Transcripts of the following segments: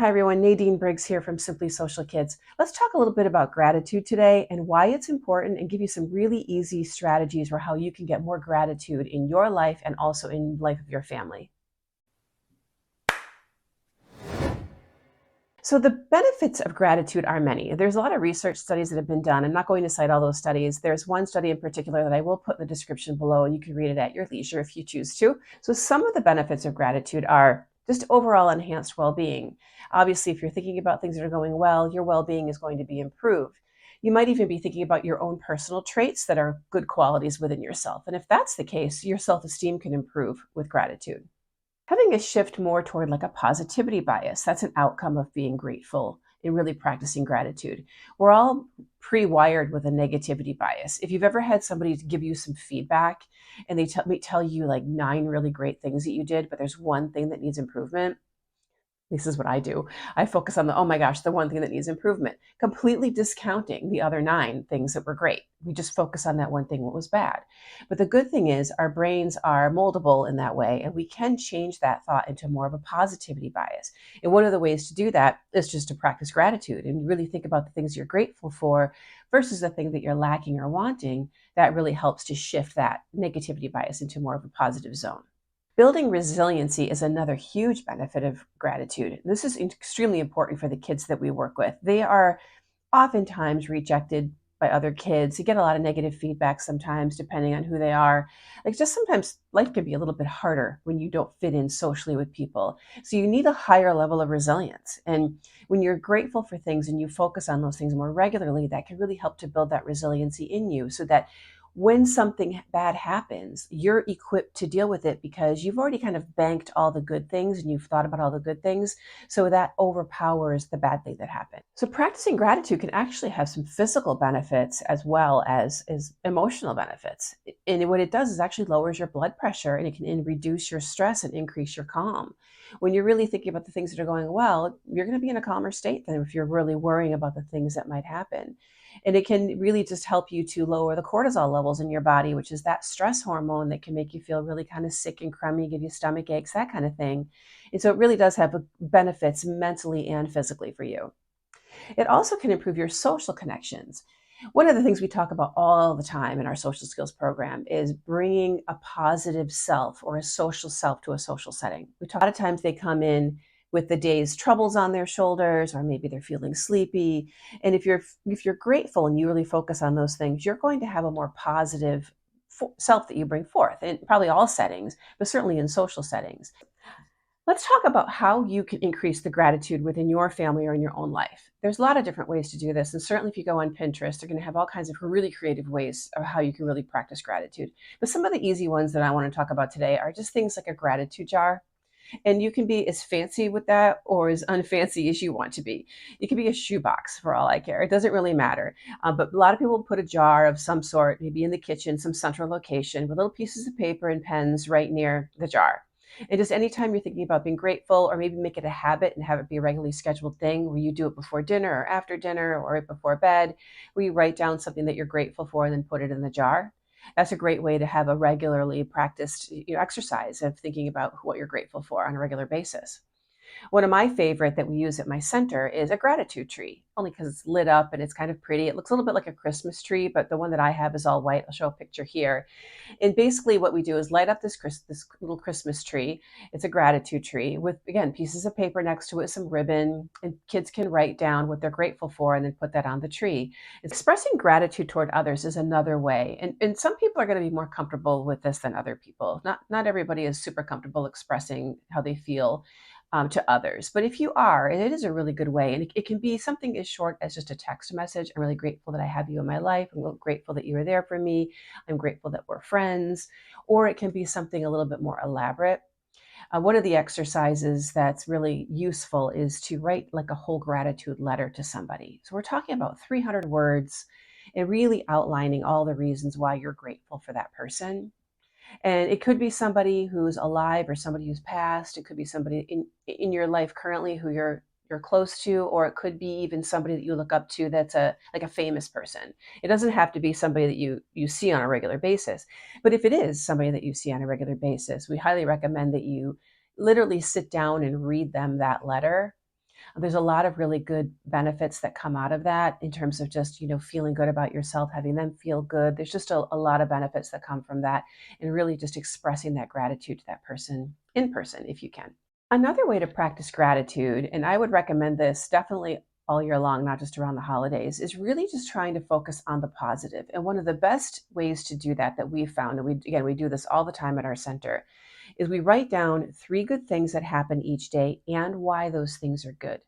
Hi, everyone. Nadine Briggs here from Simply Social Kids. Let's talk a little bit about gratitude today and why it's important and give you some really easy strategies for how you can get more gratitude in your life and also in life of your family. So the benefits of gratitude are many. There's a lot of research studies that have been done. I'm not going to cite all those studies. There's one study in particular that I will put in the description below, and you can read it at your leisure if you choose to. So some of the benefits of gratitude are just overall enhanced well-being. Obviously, if you're thinking about things that are going well, your well-being is going to be improved. You might even be thinking about your own personal traits that are good qualities within yourself. And if that's the case, your self-esteem can improve with gratitude. Having a shift more toward like a positivity bias, that's an outcome of being grateful and really practicing gratitude. We're all pre-wired with a negativity bias. If you've ever had somebody give you some feedback and they tell you like 9 really great things that you did, but there's one thing that needs improvement, this is what I do. I focus on oh my gosh, the one thing that needs improvement, completely discounting the other 9 things that were great. We just focus on that one thing what was bad. But the good thing is our brains are moldable in that way, and we can change that thought into more of a positivity bias. And one of the ways to do that is just to practice gratitude and really think about the things you're grateful for versus the thing that you're lacking or wanting. That really helps to shift that negativity bias into more of a positive zone. Building resiliency is another huge benefit of gratitude. This is extremely important for the kids that we work with. They are oftentimes rejected by other kids. You get a lot of negative feedback sometimes, depending on who they are. Like, just sometimes life can be a little bit harder when you don't fit in socially with people. So you need a higher level of resilience. And when you're grateful for things and you focus on those things more regularly, that can really help to build that resiliency in you so that when something bad happens, you're equipped to deal with it because you've already kind of banked all the good things and you've thought about all the good things. So that overpowers the bad thing that happened. So practicing gratitude can actually have some physical benefits as well as emotional benefits. And what it does is actually lowers your blood pressure, and it can reduce your stress and increase your calm. When you're really thinking about the things that are going well, you're going to be in a calmer state than if you're really worrying about the things that might happen. And it can really just help you to lower the cortisol levels in your body, which is that stress hormone that can make you feel really kind of sick and crummy, give you stomach aches, that kind of thing. And so it really does have benefits mentally and physically for you. It also can improve your social connections. One of the things we talk about all the time in our social skills program is bringing a positive self or a social self to a social setting. A lot of times they come in with the day's troubles on their shoulders, or maybe they're feeling sleepy. And if you're grateful and you really focus on those things, you're going to have a more positive self that you bring forth in probably all settings, but certainly in social settings. Let's talk about how you can increase the gratitude within your family or in your own life. There's a lot of different ways to do this. And certainly, if you go on Pinterest, they're going to have all kinds of really creative ways of how you can really practice gratitude. But some of the easy ones that I want to talk about today are just things like a gratitude jar. And you can be as fancy with that or as unfancy as you want to be. It could be a shoebox for all I care. It doesn't really matter. But a lot of people put a jar of some sort, maybe in the kitchen, some central location, with little pieces of paper and pens right near the jar. And just anytime you're thinking about being grateful, or maybe make it a habit and have it be a regularly scheduled thing where you do it before dinner or after dinner or right before bed, where you write down something that you're grateful for and then put it in the jar. That's a great way to have a regularly practiced exercise of thinking about what you're grateful for on a regular basis. One of my favorite that we use at my center is a gratitude tree, only because it's lit up and it's kind of pretty. It looks a little bit like a Christmas tree, but the one that I have is all white. I'll show a picture here. And basically what we do is light up this little Christmas tree. It's a gratitude tree with, again, pieces of paper next to it, some ribbon, and kids can write down what they're grateful for and then put that on the tree. Expressing gratitude toward others is another way. And some people are going to be more comfortable with this than other people. Not everybody is super comfortable expressing how they feel to others. But if you are, it is a really good way. And it can be something as short as just a text message. I'm really grateful that I have you in my life. I'm really grateful that you are there for me. I'm grateful that we're friends. Or it can be something a little bit more elaborate. One of the exercises that's really useful is to write like a whole gratitude letter to somebody. So we're talking about 300 words and really outlining all the reasons why you're grateful for that person. And it could be somebody who's alive or somebody who's passed. It could be somebody in your life currently who you're close to, or it could be even somebody that you look up to that's a like a famous person. It doesn't have to be somebody that you see on a regular basis. But if it is somebody that you see on a regular basis, we highly recommend that you literally sit down and read them that letter. There's a lot of really good benefits that come out of that in terms of just, feeling good about yourself, having them feel good. There's just a lot of benefits that come from that, and really just expressing that gratitude to that person in person if you can. Another way to practice gratitude, and I would recommend this definitely all year long, not just around the holidays, is really just trying to focus on the positive. And one of the best ways to do that we've found, and we do this all the time at our center, is we write down 3 good things that happen each day and why those things are good.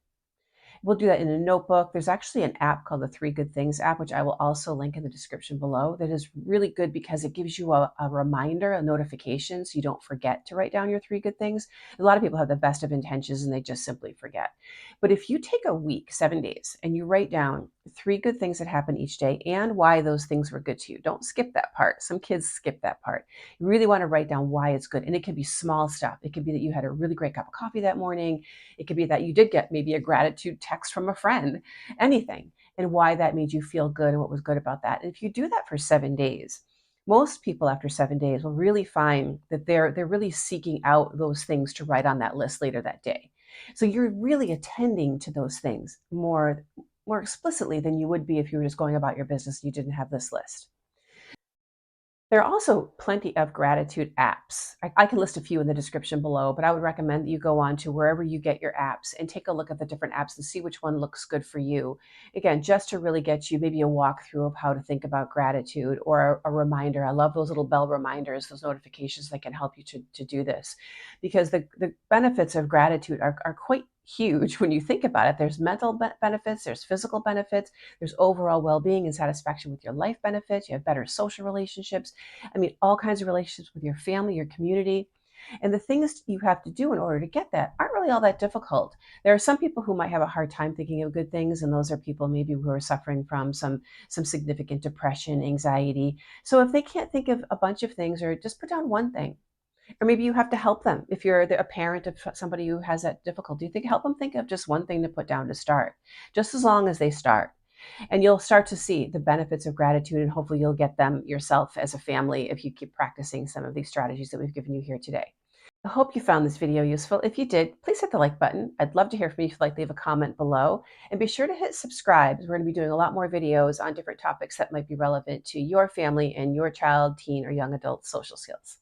We'll do that in a notebook. There's actually an app called the 3 Good Things app, which I will also link in the description below, that is really good because it gives you a reminder, a notification, so you don't forget to write down your 3 good things. A lot of people have the best of intentions and they just simply forget. But if you take a week, 7 days, and you write down 3 good things that happen each day and why those things were good to you, don't skip that part. Some kids skip that part. You really want to write down why it's good. And it can be small stuff. It could be that you had a really great cup of coffee that morning. It could be that you did get maybe a gratitude text from a friend, anything, and why that made you feel good and what was good about that. And if you do that for 7 days, most people after 7 days will really find that they're really seeking out those things to write on that list later that day. So you're really attending to those things more explicitly than you would be if you were just going about your business and you didn't have this list. There are also plenty of gratitude apps. I can list a few in the description below, but I would recommend that you go on to wherever you get your apps and take a look at the different apps and see which one looks good for you. Again, just to really get you maybe a walkthrough of how to think about gratitude, or a reminder. I love those little bell reminders, those notifications that can help you to do this, because the benefits of gratitude are quite huge when you think about it. There's mental benefits, there's physical benefits, there's overall well-being and satisfaction with your life benefits. You have better social relationships. I mean, all kinds of relationships with your family, your community. And the things you have to do in order to get that aren't really all that difficult. There are some people who might have a hard time thinking of good things, and those are people maybe who are suffering from some significant depression, anxiety. So if they can't think of a bunch of things, or just put down one thing. Or maybe you have to help them. If you're a parent of somebody who has that difficulty, help them think of just one thing to put down to start, just as long as they start. And you'll start to see the benefits of gratitude, and hopefully you'll get them yourself as a family if you keep practicing some of these strategies that we've given you here today. I hope you found this video useful. If you did, please hit the like button. I'd love to hear from you. If you'd like, leave a comment below. And be sure to hit subscribe. We're going to be doing a lot more videos on different topics that might be relevant to your family and your child, teen, or young adult social skills.